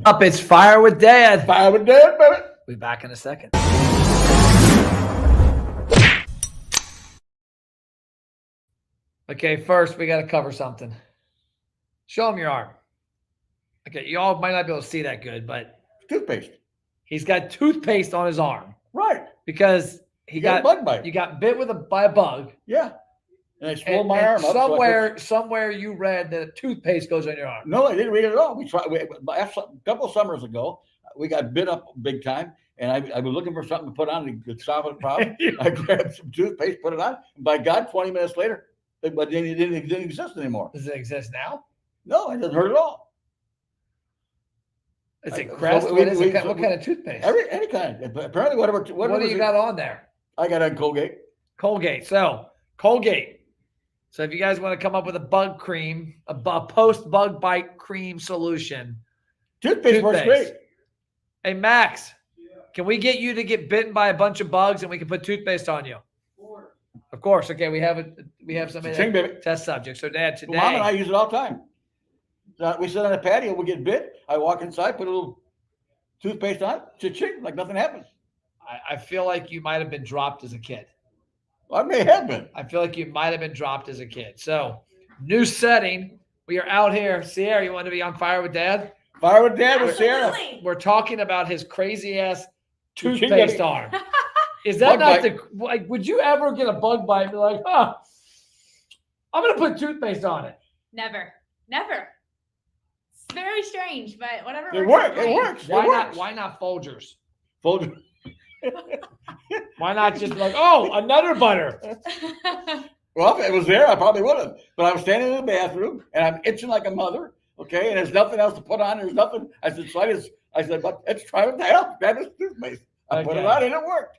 Up, it's Fire with Dad. Fire with Dad, baby. We'll be back in a second. Okay, first we got to cover something. Show him your arm. Okay, y'all might not be able to see that good, but Toothpaste. he's got toothpaste on his arm Right. because he got a bug bite. You got bit by a bug. Yeah. And I swelled my arm up. Somewhere you read that toothpaste goes on your arm. No, I didn't read it at all. A couple of summers ago, we got bit up big time, and I was looking for something to put on to solve the problem. I grabbed some toothpaste, put it on, and by God, 20 minutes later, it didn't exist anymore. Does it exist now? No, it doesn't hurt at all. Is it Crest? What kind of toothpaste? Any kind. Apparently, whatever. What do you got on there? I got on Colgate. Colgate. So Colgate. So if you guys want to come up with a bug cream, a post bug bite cream solution, toothpaste works great. Hey Max, can we get you to get bitten by a bunch of bugs and we can put toothpaste on you? Of course. Okay, we have somebody test subject. So Dad, today, Mom and I use it all the time. We sit on a patio, we get bit. I walk inside, put a little toothpaste on, cha-ching, like nothing happens. I feel like you might have been dropped as a kid. I may have been. I feel like you might have been dropped as a kid. So, new setting. We are out here. Sierra, you want to be on Fire with Dad? Fire with Dad with Sierra. We're talking about his crazy ass toothpaste arm. Is that not like? Would you ever get a bug bite and be like, "Huh, I'm gonna put toothpaste on it"? Never. It's very strange, but whatever. It works. Why not Folgers? Folgers. Why not just like, oh, another butter? Well, if it was there, I probably would have. But I was standing in the bathroom and I'm itching like a mother. Okay, and there's nothing else to put on. There's nothing. I said, but let's try it out. That is toothpaste. I put it on and it worked.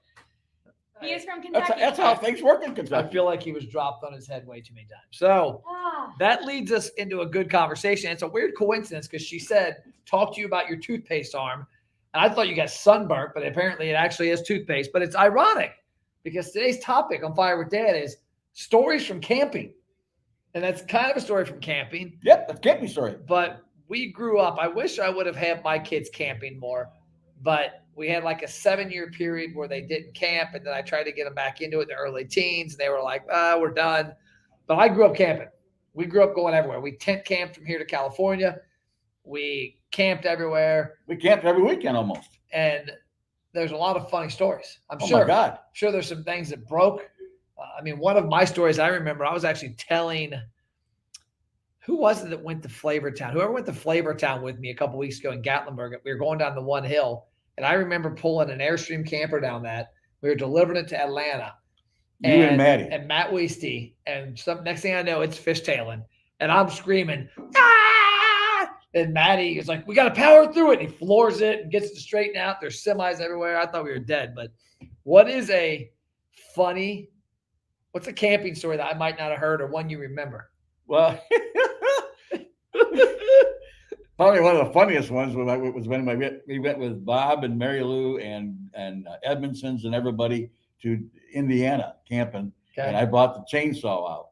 He is from Kentucky. That's how things work in Kentucky. I feel like he was dropped on his head way too many times. So that leads us into a good conversation. It's a weird coincidence because she said, talk to you about your toothpaste arm. And I thought you got sunburnt, but apparently it actually is toothpaste. But it's ironic because today's topic on Fire with Dad is stories from camping. And that's kind of a story from camping. Yep, that's a camping story. But we grew up. I wish I would have had my kids camping more. But we had like a 7-year period where they didn't camp. And then I tried to get them back into it in the early teens. And they were like, we're done. But I grew up camping. We grew up going everywhere. We tent camped from here to California. We camped everywhere. We camped every weekend almost. And there's a lot of funny stories. Oh my God. I'm sure there's some things that broke. One of my stories I remember, I was actually telling, who was it that went to Flavortown? Whoever went to Flavortown with me a couple weeks ago in Gatlinburg, we were going down the one hill. And I remember pulling an Airstream camper down that. We were delivering it to Atlanta. You and Maddie. And Matt Weisty. And next thing I know, it's fishtailing. And I'm screaming, ah! And Maddie is like, we got to power through it. And he floors it and gets it to straighten out. There's semis everywhere. I thought we were dead. But what's a camping story that I might not have heard or one you remember? Well, probably one of the funniest ones was when we went with Bob and Mary Lou and Edmondson's and everybody to Indiana camping. Okay. And I brought the chainsaw out.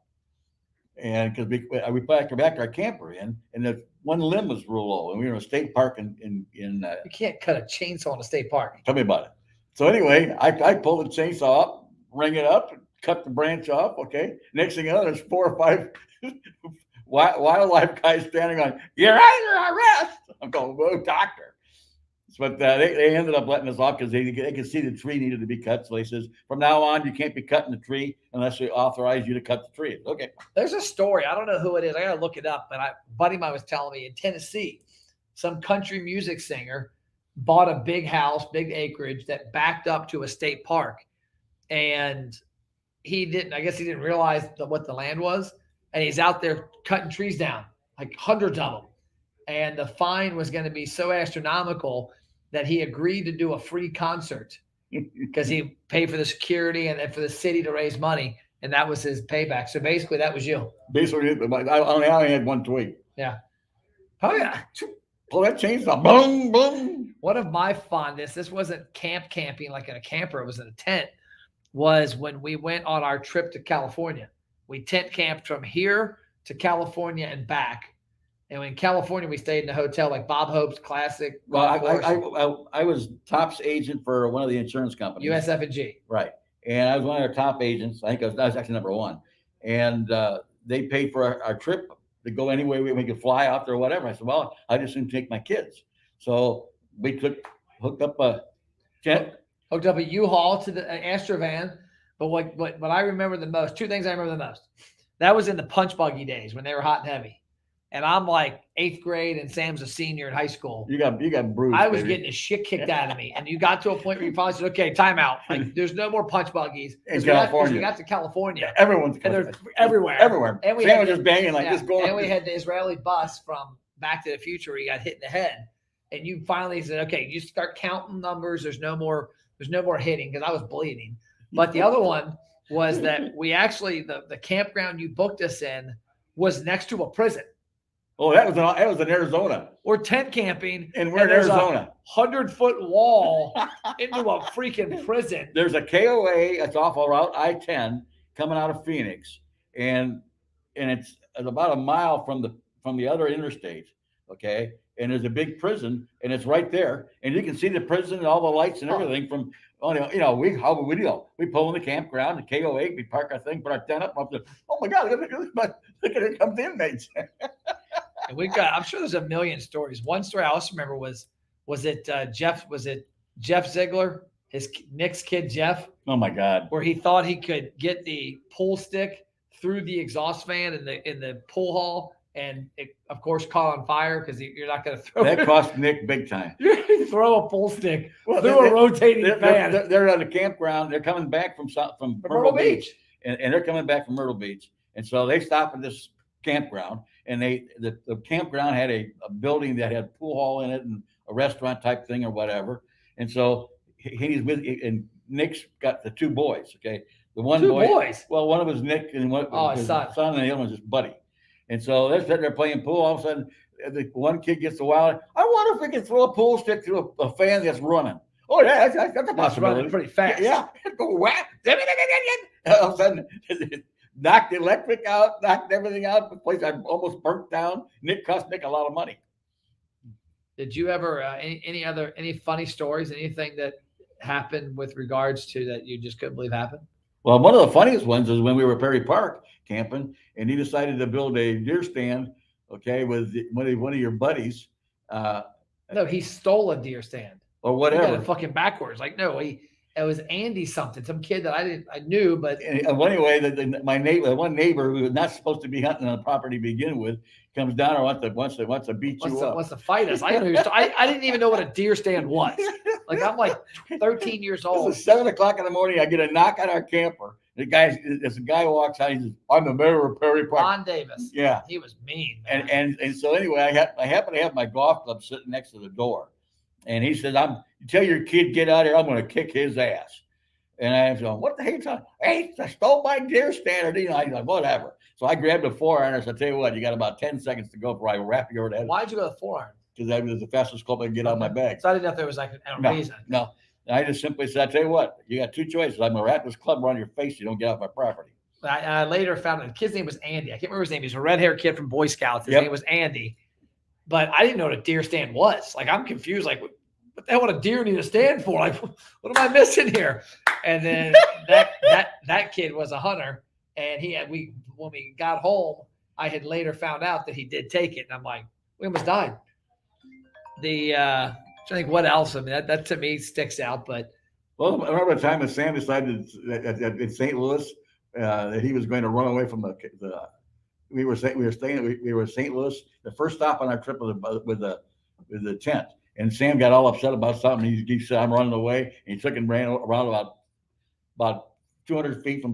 And because we backed our camper in, and the one limb was real low, and we were in a state park in you can't cut a chainsaw in a state park. Tell me about it. So anyway, I pulled the chainsaw up, ring it up, cut the branch off. Okay. Next thing you know, there's 4 or 5 wildlife guys standing on. You're under arrest. I'm going, whoa, doctor. But they ended up letting us off because they could see the tree needed to be cut. So they says, from now on, you can't be cutting the tree unless we authorize you to cut the tree. Okay. There's a story. I don't know who it is. I got to look it up. But a buddy of mine was telling me in Tennessee, some country music singer bought a big house, big acreage that backed up to a state park. And he didn't realize what the land was. And he's out there cutting trees down, like hundreds of them. And the fine was going to be so astronomical that he agreed to do a free concert because he paid for the security and for the city to raise money. And that was his payback. So basically that was you. Basically, I only had one twig. Yeah. Oh yeah. Pull that chainsaw. Boom, boom. One of my fondest, this wasn't camping like in a camper, it was in a tent, was when we went on our trip to California. We tent camped from here to California and back. And in California, we stayed in a hotel like Bob Hope's Classic. Well, Golf Course, I was tops agent for one of the insurance companies. USF&G. Right. And I was one of their top agents. I think I was actually number one. And they paid for our trip to go anywhere we could fly out there or whatever. I said, well, I just didn't take my kids. So we hooked up a jet. Hooked up a U-Haul to the Astrovan. But what I remember the most, two things I remember the most. That was in the punch buggy days when they were hot and heavy. And I'm like 8th grade and Sam's a senior in high school. You got bruised. I was getting the shit kicked out of me. And you got to a point where you finally said, okay, time out. Like there's no more punch buggies. In California. We got to California. Everyone's And they're everywhere. Everywhere. And we Sam had was just banging like this going. And we had the Israeli bus from Back to the Future where you got hit in the head. And you finally said, okay, you start counting numbers. There's no more hitting because I was bleeding. But the other one was that we actually, the campground you booked us in was next to a prison. Oh, that was in Arizona. We're tent camping. And we're in Arizona. 100-foot wall into a freaking prison. There's a KOA, it's off of Route I-10 coming out of Phoenix. And it's about a mile from the other interstate. Okay. And there's a big prison and it's right there. And you can see the prison and all the lights and everything from, we pull in the campground, the KOA, we park our thing, put our tent up there. Oh my God, look at here comes the inmates. And I'm sure there's a million stories. One story I also remember was it Jeff Ziegler, Nick's kid, Jeff? Oh my God. Where he thought he could get the pool stick through the exhaust fan in the pool hall. And it, of course, caught on fire because you're not going to throw that. Cost Nick big time. You throw a pool stick through a rotating fan. They're on the campground. They're coming back from Myrtle Beach. And they're coming back from Myrtle Beach. And so they stop at this campground. And the campground had a building that had a pool hall in it and a restaurant type thing or whatever. And so and Nick's got the two boys. Okay, the one boys. Well, one of them was Nick, and his son, and the other one was his buddy. And so they're sitting there playing pool. All of a sudden, the one kid gets the wild. I wonder if we can throw a pool stick through a fan that's running. Oh yeah, that's a possibility. Running pretty fast. Yeah. Go whack. All of a sudden, knocked the electric out, knocked everything out. The place I almost burnt down. Nick cost Nick a lot of money. Did you ever any funny stories? Anything that happened with regards to that you just couldn't believe happened? Well, one of the funniest ones is when we were at Perry Park camping, and he decided to build a deer stand. Okay, with one of your buddies. No, he stole a deer stand or whatever. He got it fucking backwards. Like no, it was Andy something, some kid that I knew, but well, anyway, my neighbor, one neighbor who was not supposed to be hunting on the property to begin with, comes down and wants to beat you up. Wants to fight us. I didn't even know what a deer stand was. Like I'm like 13 years old. It was 7:00 in the morning. I get a knock on our camper. This guy walks out. He says, "I'm the mayor of Perry Park." Ron Davis. Yeah, he was mean. Man. And so anyway, I happen to have my golf club sitting next to the door, and he says, tell your kid get out here. I'm going to kick his ass." And I'm going, "What the hell? Hey, I stole my deer stand." He's like, "Whatever." So I grabbed a 4-iron. I said, "I'll tell you what, you got about 10 seconds to go before I wrap you over the head." Why'd you go to 4-iron? Because that was the fastest club I could get out of my bag. So I didn't know if there was like a reason. No. I just simply said, "I tell you what, you got two choices. I'm going to wrap this club around your face. You don't get off my property." I later found out the kid's name was Andy. I can't remember his name. He's a red-haired kid from Boy Scouts. His name was Andy. But I didn't know what a deer stand was. Like, I'm confused. Like, what the hell would a deer need to stand for? Like, what am I missing here? And then that kid was a hunter. And when we got home, I had later found out that he did take it. And I'm like, we almost died. I think what else? I mean, that to me sticks out. But well, I remember the time that Sam decided in St. Louis that he was going to run away from we were in St. Louis. The first stop on our trip with the tent, and Sam got all upset about something. He said, "I'm running away," and he took and ran around about 200 feet from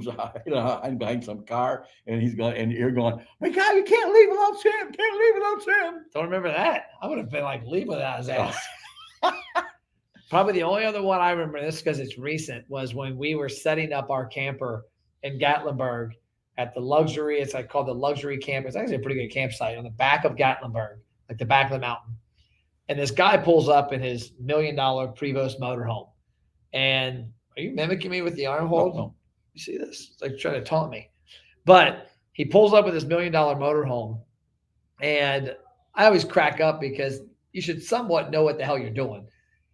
behind some car, and you're going, "My God, you can't leave without Sam! Can't leave without Sam!" Don't remember that. I would have been like, leave without his ass. Probably the only other one I remember, this because it's recent, was when we were setting up our camper in Gatlinburg at the luxury. It's like called the luxury camp. It's actually a pretty good campsite on the back of Gatlinburg, like the back of the mountain. And this guy pulls up in his $1 million Prevost motorhome. And are you mimicking me with the arm hold? No. You see this? It's like trying to taunt me. But he pulls up with his $1 million motorhome, and I always crack up because you should somewhat know what the hell you're doing,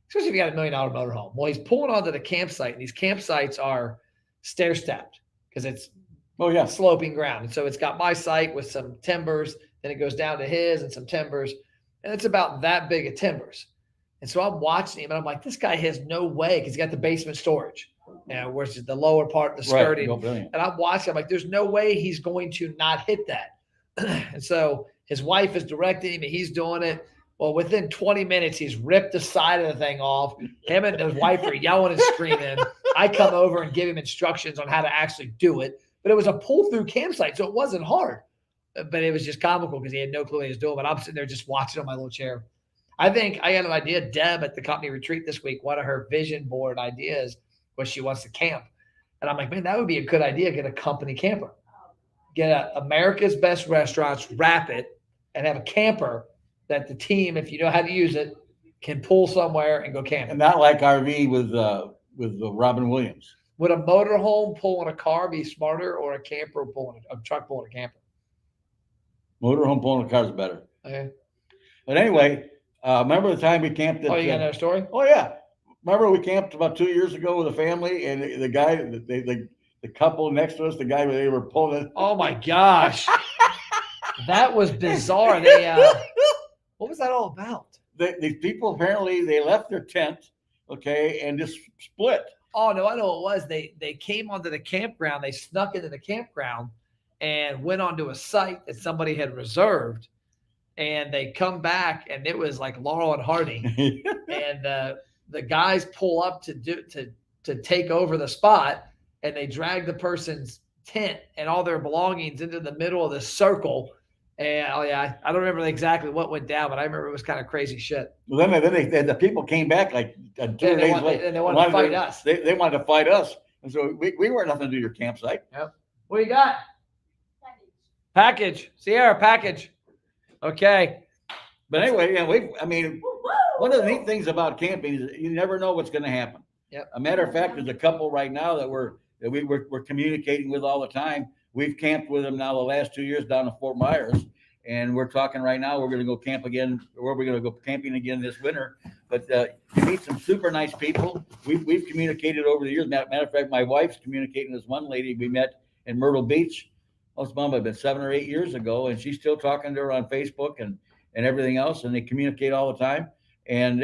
especially if you got $1 million motorhome. Well, he's pulling onto the campsite, and these campsites are stair stepped because it's sloping ground. And so it's got my site with some timbers, then it goes down to his and some timbers, and it's about that big of timbers. And so I'm watching him, and I'm like, this guy has no way, because he got the basement storage, where's the lower part, the skirting. Right. And I'm watching, I'm like, there's no way he's going to not hit that. And so his wife is directing him, and he's doing it. Well, within 20 minutes, he's ripped the side of the thing off. Him and his wife are yelling and screaming. I come over and give him instructions on how to actually do it. But it was a pull-through campsite, so it wasn't hard. But it was just comical because he had no clue what he was doing. But I'm sitting there just watching on my little chair. I think I got an idea. Deb at the company retreat this week, one of her vision board ideas was she wants to camp. And I'm like, man, that would be a good idea. Get a company camper. Get America's Best Restaurants, wrap it, and have a camper that the team, if you know how to use it, can pull somewhere and go camping. And not like RV with Robin Williams. Would a motorhome pulling a car be smarter, or a camper pulling a truck pulling a camper? Motorhome pulling a car is better. Okay. But anyway, remember the time we camped at, Oh, you got another story? Oh yeah. Remember we camped about 2 years ago with a family, and the guy, the couple next to us, the guy they were pulling. Oh my gosh. That was bizarre. They what was that all about? These people apparently they left their tent, okay, and just split. Oh no, I know what it was. They came onto the campground, they snuck into the campground and went onto a site that somebody had reserved, and they come back and it was like Laurel and Hardy. And the guys pull up to take over the spot, and they drag the person's tent and all their belongings into the middle of this circle. And I don't remember exactly what went down, but I remember it was kind of crazy shit. Well, then the people came back like 2 days later. And they wanted to fight us. They wanted to fight us, and so we weren't nothing to do your campsite. Yep. What do you got? Package. Sierra package. Okay. But anyway, one of the neat things about camping is you never know what's going to happen. Yep. A matter of fact, there's a couple right now that we're communicating with all the time. We've camped with them now the last 2 years down in Fort Myers, and we're talking right now. We're going to go camp again, or we're going to go camping again this winter. But you meet some super nice people. We've communicated over the years. Matter of fact, my wife's communicating with this one lady we met in Myrtle Beach. It's been 7 or 8 years ago, and she's still talking to her on Facebook and everything else, and they communicate all the time. And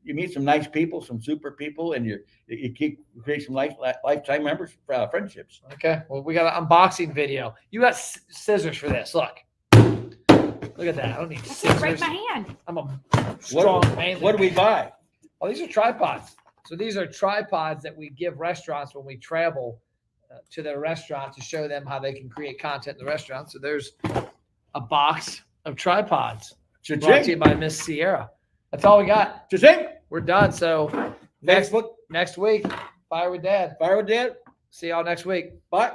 you meet some nice people, some super people, and you create some lifetime friendships. Okay. Well, we got an unboxing video. You got scissors for this. Look at that. I don't need I can't scissors. break my hand. I'm a strong man. What do we buy? Oh, these are tripods. So these are tripods that we give restaurants when we travel to their restaurants to show them how they can create content in the restaurant. So there's a box of tripods brought to you by Miss Sierra. That's all we got. Cha-ching. We're done. So next week, Fire with Dad. Fire with Dad. See y'all next week. Bye.